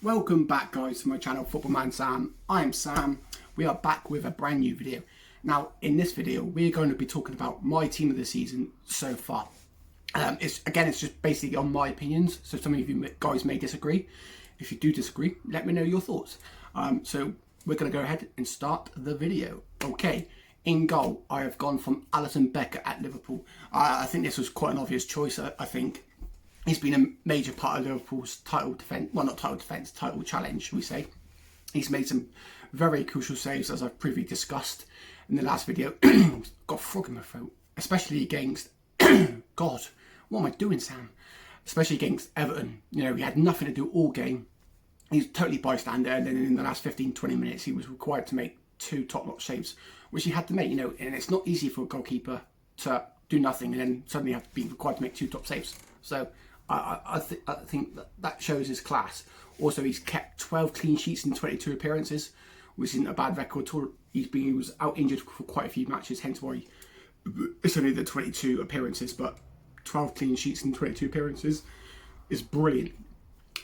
Welcome back, guys, to my channel Football Man Sam. I am Sam. We are back with a brand new video. Now, in this video, we're going to be talking about my team of the season so far. It's just basically on my opinions, so some of you guys may disagree. If you do disagree, let me know your thoughts. So we're going to go ahead and start the video. Okay, in goal, I have gone from Alisson Becker at Liverpool. I think this was quite an obvious choice. I think he's been a major part of Liverpool's title defence, well, not title defence, title challenge, shall we say. He's made some very crucial saves, as I've previously discussed in the last video. Got a frog in my throat, especially against, God, what am I doing, Sam? Especially against Everton. You know, he had nothing to do all game. He's totally bystander, and then in the last 15-20 minutes, he was required to make two top-notch saves, which he had to make, you know, and it's not easy for a goalkeeper to do nothing and then suddenly have to be required to make two top saves. So I think that shows his class. Also, he's kept 12 clean sheets in 22 appearances, which isn't a bad record at all. He was out injured for quite a few matches, hence why it's only the 22 appearances, but 12 clean sheets in 22 appearances is brilliant.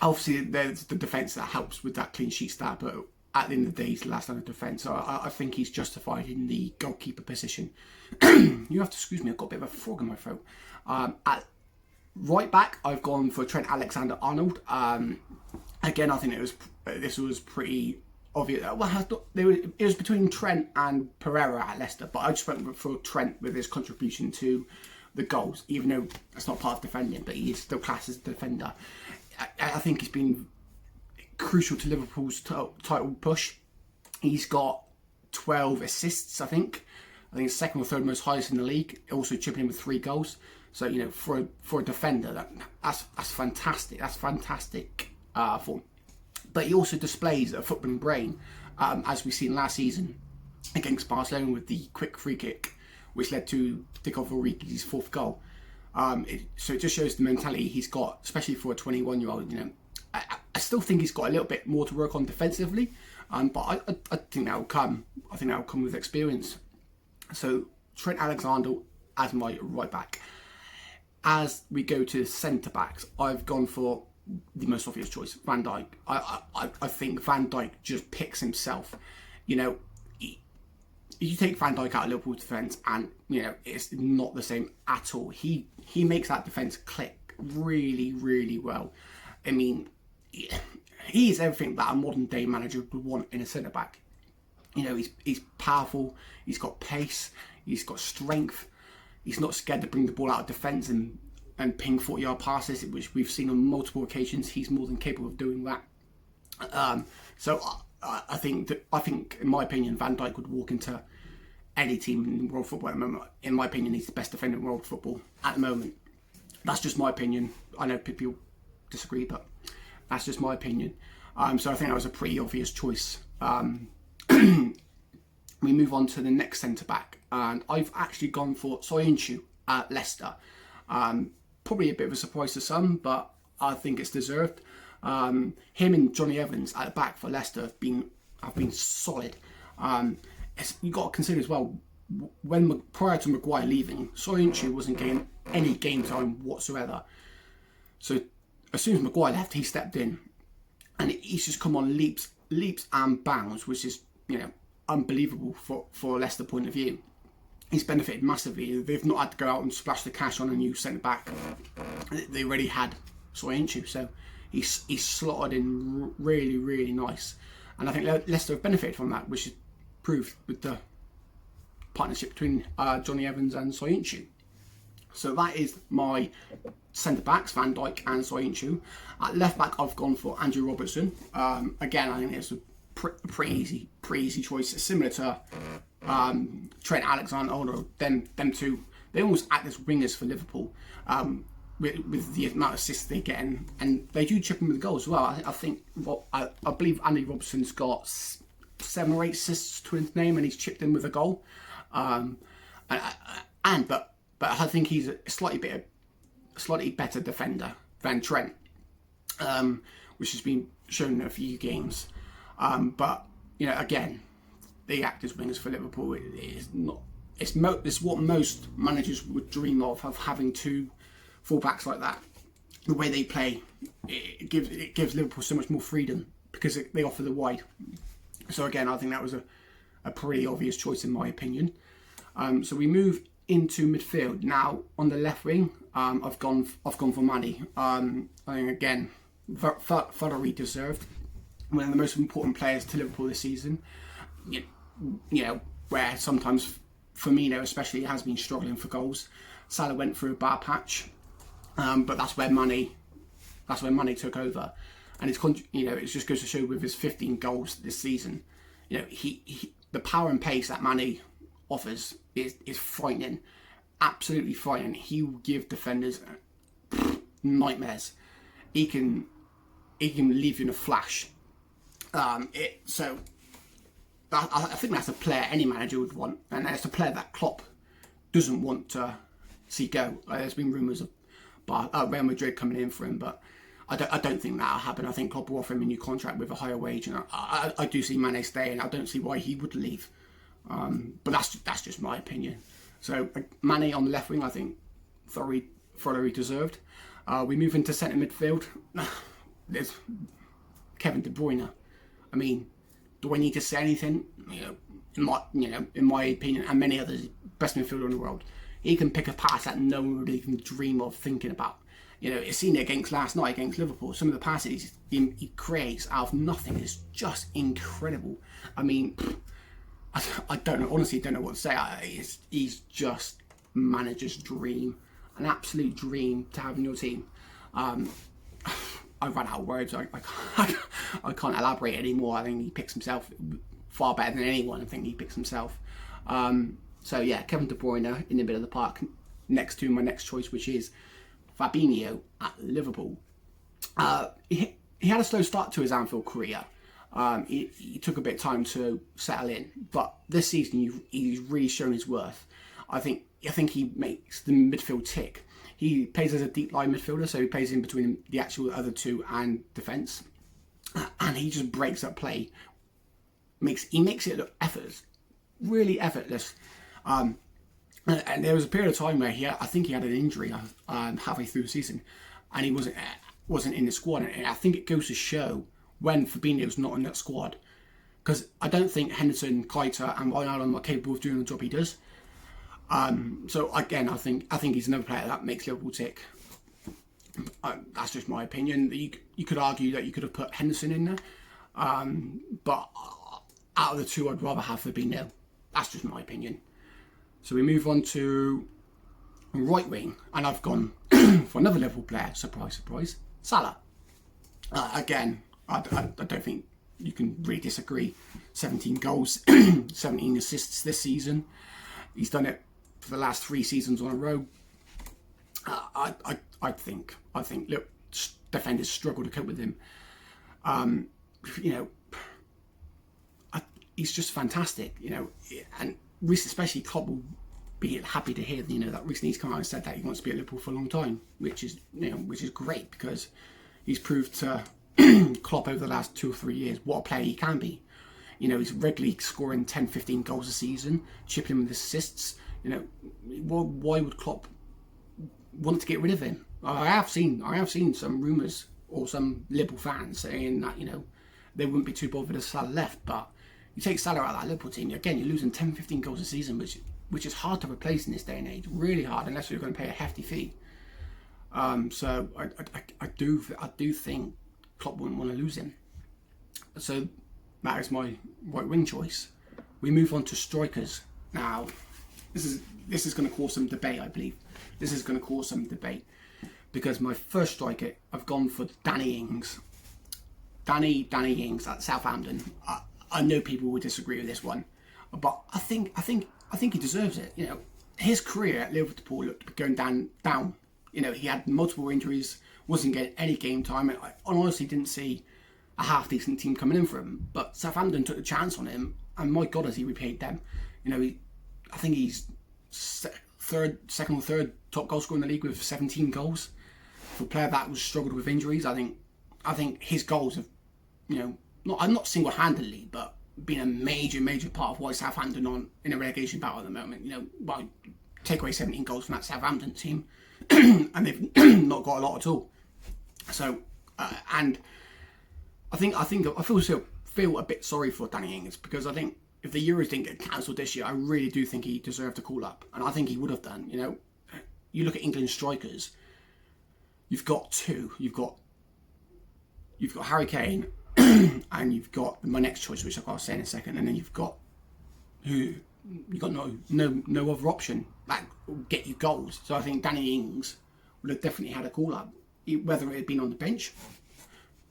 Obviously, there's the defence that helps with that clean sheet stat, but at the end of the day, he's the last line of defence. So I think he's justified in the goalkeeper position. You have to excuse me, I've got a bit of a frog in my throat. At right back, I've gone for Trent Alexander-Arnold. Again, I think this was pretty obvious. Well, it was between Trent and Pereira at Leicester, but I just went for Trent with his contribution to the goals, even though that's not part of defending, but he is still classed as a defender. I think he's been crucial to Liverpool's title push. He's got 12 assists, I think. I think it's second or third most highest in the league. Also chipping in with 3 goals. So, you know, for a defender, that's fantastic. That's fantastic form. But he also displays a footballing brain, as we've seen last season against Barcelona with the quick free kick, which led to Divock Origi's 4th goal. So it just shows the mentality he's got, especially for a 21-year-old. You know, I still think he's got a little bit more to work on defensively, but I think that will come. I think that will come with experience. So Trent Alexander as my right back. As we go to centre backs, I've gone for the most obvious choice, Van Dijk. I think Van Dijk just picks himself. You know, you take Van Dijk out of Liverpool defence, and you know it's not the same at all. He makes that defence click really, really well. I mean, he is everything that a modern day manager would want in a centre back. You know, he's powerful. He's got pace. He's got strength. He's not scared to bring the ball out of defence and ping 40-yard passes, which we've seen on multiple occasions. He's more than capable of doing that. So I think, in my opinion, Van Dijk would walk into any team in world football at the moment. In my opinion, he's the best defender in world football at the moment. That's just my opinion. I know people disagree, but that's just my opinion. So I think that was a pretty obvious choice. We move on to the next centre-back, and I've actually gone for Soyuncu at Leicester. Probably a bit of a surprise to some, but I think it's deserved. Him and Johnny Evans at the back for Leicester have been solid. You've got to consider as well, prior to Maguire leaving, Soyuncu wasn't getting any game time whatsoever. So as soon as Maguire left, he stepped in, and he's just come on leaps and bounds, which is, you know, unbelievable for a Leicester point of view. He's benefited massively. They've not had to go out and splash the cash on a new centre back. They already had Soyuncu, so he's slotted in really, really nice. And I think Leicester have benefited from that, which is proved with the partnership between Johnny Evans and Soyuncu. So that is my centre backs, Van Dijk and Soyuncu. At left back, I've gone for Andrew Robertson. Again, I think it's a pretty easy choice. It's similar to Trent Alexander-Arnold. Them two, they almost act as wingers for Liverpool, with the amount of assists they're getting, and they do chip in with goals as well. I believe Andy Robertson's got 7 or 8 assists to his name, and he's chipped in with a goal. But I think he's a slightly better defender than Trent, which has been shown in a few games. But you know, again, they act as wingers for Liverpool. It's what most managers would dream of having 2 fullbacks like that. the way they play, it gives Liverpool so much more freedom because they offer the wide. So again, I think that was a pretty obvious choice in my opinion. So we move into midfield now. On the left wing, I've gone for Mane. I think again, thoroughly deserved. One of the most important players to Liverpool this season. You know, where sometimes Firmino especially has been struggling for goals. Salah went through a bad patch, but that's where Mane took over, and it just goes to show with his 15 goals this season. You know, he the power and pace that Mane offers is frightening, absolutely frightening. He will give defenders nightmares. He can leave you in a flash. I think that's a player any manager would want, and it's a player that Klopp doesn't want to see go. There's been rumours of Real Madrid coming in for him, but I don't think that'll happen. I think Klopp will offer him a new contract with a higher wage, and I do see Mane staying. I don't see why he would leave, but that's just my opinion. So Mane on the left wing, I think thoroughly deserved. We move into centre midfield. There's Kevin De Bruyne. I mean, do I need to say anything? In my opinion, and many others, best midfielder in the world. He can pick a pass that no one would even dream of thinking about. You've seen it last night against Liverpool. Some of the passes he creates out of nothing is just incredible. I mean, I don't know. Honestly, don't know what to say. He's just manager's dream, an absolute dream to have in your team. I've run out of words. I can't elaborate anymore. I think he picks himself far better than anyone. I think he picks himself. So yeah, Kevin De Bruyne in the middle of the park, next to my next choice, which is Fabinho at Liverpool. He had a slow start to his Anfield career. He took a bit of time to settle in, but this season he's really shown his worth. I think he makes the midfield tick. He plays as a deep line midfielder, so he plays in between the actual other two and defence, and he just breaks up play. He makes it look effortless, really effortless. And there was a period of time where I think he had an injury halfway through the season, and he wasn't in the squad. And I think it goes to show when Fabinho's not in that squad, because I don't think Henderson, Keita, and Wijnaldum are capable of doing the job he does. So again, I think he's another player that makes Liverpool tick. That's just my opinion. You could argue that you could have put Henderson in there, but out of the two, I'd rather have Fabinho. That's just my opinion. So we move on to right wing, and I've gone for another Liverpool player. Surprise, surprise, Salah. Again, I don't think you can really disagree. 17 goals, 17 assists this season. He's done it for the last 3 seasons on a row. I think look, defenders struggle to cope with him. He's just fantastic, and especially Klopp will be happy to hear, that recently he's come out and said that he wants to be at Liverpool for a long time, which is great, because he's proved to Klopp over the last 2 or 3 years what a player he can be. He's regularly scoring 10, 15 goals a season, chipping in with assists. Why would Klopp want to get rid of him? I have seen some rumours or some Liverpool fans saying that, they wouldn't be too bothered if Salah left, but you take Salah out of that Liverpool team, again, you're losing 10, 15 goals a season, which is hard to replace in this day and age, really hard, unless you're going to pay a hefty fee. So I do think Klopp wouldn't want to lose him. So that is my right wing choice. We move on to strikers. Now, this is going to cause some debate, I believe. This is going to cause some debate, because my first striker, I've gone for Danny Ings. Danny Ings at Southampton. I know people will disagree with this one, but I think he deserves it. His career at Liverpool looked going down. He had multiple injuries, wasn't getting any game time. I honestly didn't see a half decent team coming in for him. But Southampton took a chance on him, and my God, has he repaid them? I think he's second or third top goal scorer in the league with 17 goals. For a player that was struggled with injuries, I think his goals have, not single-handedly, but been a major part of why Southampton on in a relegation battle at the moment. Take away 17 goals from that Southampton team, and they've not got a lot at all. So, and I feel a bit sorry for Danny Ings, because I think if the Euros didn't get cancelled this year, I really do think he deserved a call up, and I think he would have done. You look at England strikers. You've got two. You've got Harry Kane, and you've got my next choice, which I'll say in a second, and then you've got no other option that will get you goals. So I think Danny Ings would have definitely had a call up, whether it had been on the bench.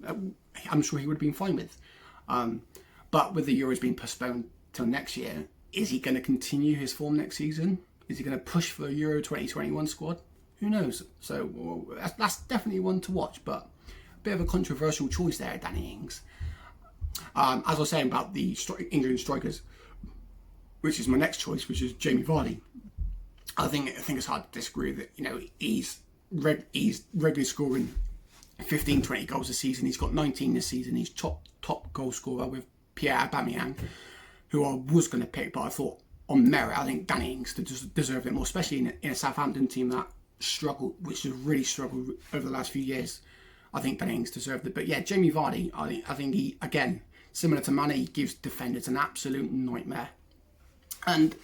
I'm sure he would have been fine with. But with the Euros being postponed till next year, is he going to continue his form next season? Is he going to push for a Euro 2021 squad? Who knows? So that's definitely one to watch, but a bit of a controversial choice there, Danny Ings. As I was saying about the England strikers, which is my next choice, which is Jamie Vardy. I think it's hard to disagree that he's regularly scoring 15, 20 goals a season. He's got 19 this season. He's top goal scorer with Pierre Aubameyang, who I was going to pick, but I thought on merit, I think Danny Ings deserved it more, especially in a Southampton team that struggled, which has really struggled over the last few years. I think Danny Ings deserved it. But yeah, Jamie Vardy, I think he, again, similar to Mane, he gives defenders an absolute nightmare. And,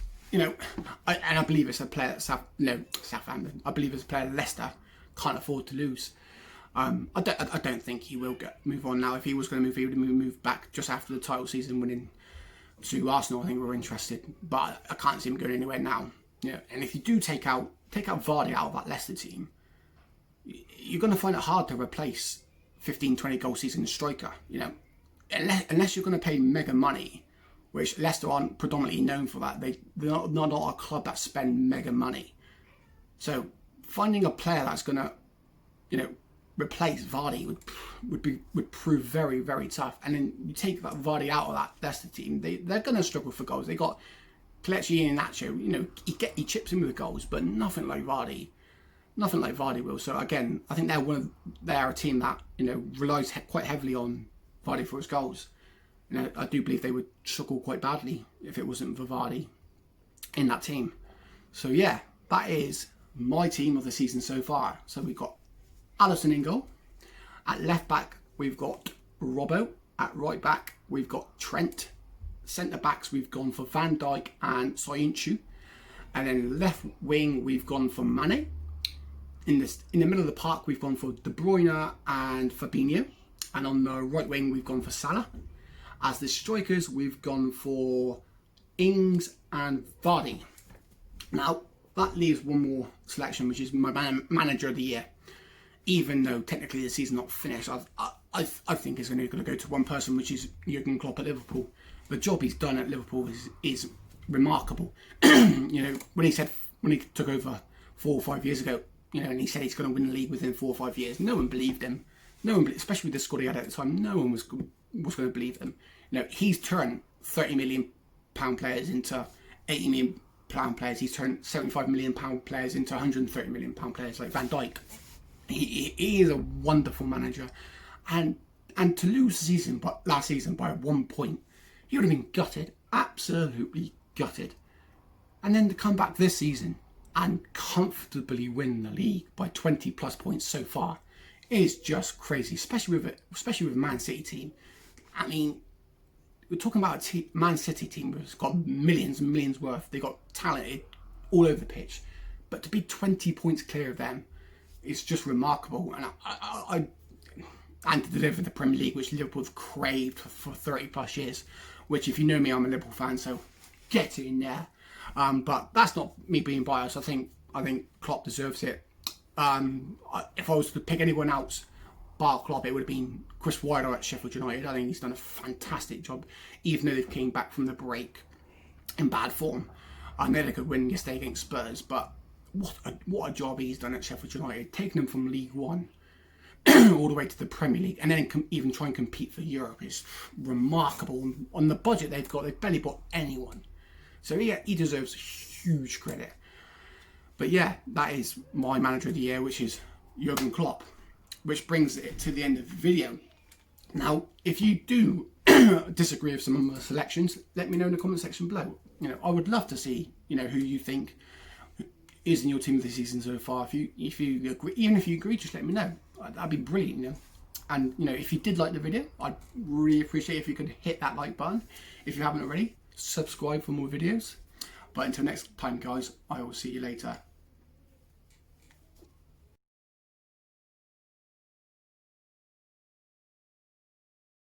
I believe it's a player at Southampton. I believe it's a player Leicester can't afford to lose. I don't think he will move on now. If he was going to move, he would move back just after the title season, winning to Arsenal. I think we're interested, but I can't see him going anywhere now. And if you do take out Vardy out of that Leicester team, you're going to find it hard to replace 15, 20 goal season striker. Unless you're going to pay mega money, which Leicester aren't predominantly known for that. They're not a club that spend mega money. So finding a player that's going to, replace Vardy would prove very, very tough. And then you take that Vardy out of that Leicester team, they're going to struggle for goals. They got Kelechi Iheanacho, he chips in with the goals, but nothing like Vardy will. So again, I think they're a team that relies quite heavily on Vardy for his goals. I do believe they would struggle quite badly if it wasn't for Vardy in that team. So yeah, that is my team of the season so far. So we've got Alisson in goal. At left back, we've got Robbo. At right back, we've got Trent. Centre backs, we've gone for Van Dijk and Soyuncu. And then left wing, we've gone for Mane. In the middle of the park, we've gone for De Bruyne and Fabinho. And on the right wing, we've gone for Salah. As the strikers, we've gone for Ings and Vardy. Now, that leaves one more selection, which is my manager of the year. Even though technically the season's not finished, I think it's only going to go to one person, which is Jurgen Klopp at Liverpool. The job he's done at Liverpool is remarkable. When he took over 4 or 5 years ago, and he said he's going to win the league within 4 or 5 years, no one believed him. No one, especially with the squad he had at the time, no one was going to believe him. He's turned £30 million players into £80 million players. He's turned £75 million players into £130 million players, like Van Dijk. He is a wonderful manager, and to lose the season, last season by 1 point, he would have been gutted, absolutely gutted. And then to come back this season and comfortably win the league by 20 plus points so far is just crazy, especially with a Man City team. I mean, we're talking about a Man City team that's got millions and millions worth. They got talented all over the pitch, but to be 20 points clear of them, it's just remarkable. And to deliver the Premier League, which Liverpool have craved for 30 plus years, which, if you know me, I'm a Liverpool fan, so get in there. But that's not me being biased. I think Klopp deserves it. If I was to pick anyone else bar Klopp, it would have been Chris Wilder at Sheffield United. I think he's done a fantastic job, even though they've came back from the break in bad form. I know they could win yesterday against Spurs, but what a job he's done at Sheffield United, taking them from League One all the way to the Premier League, and then even try and compete for Europe is remarkable. On the budget they've got, they've barely bought anyone. So he deserves huge credit. But yeah, that is my manager of the year, which is Jurgen Klopp, which brings it to the end of the video. Now, if you do disagree with some of my selections, let me know in the comment section below. I would love to see, who you think is in your team of the season so far. If you agree, even if you agree, just let me know. that'd be brilliant, you know. And you know, if you did like the video, I'd really appreciate if you could hit that like button. If you haven't already, subscribe for more videos. But until next time, guys, I will see you later.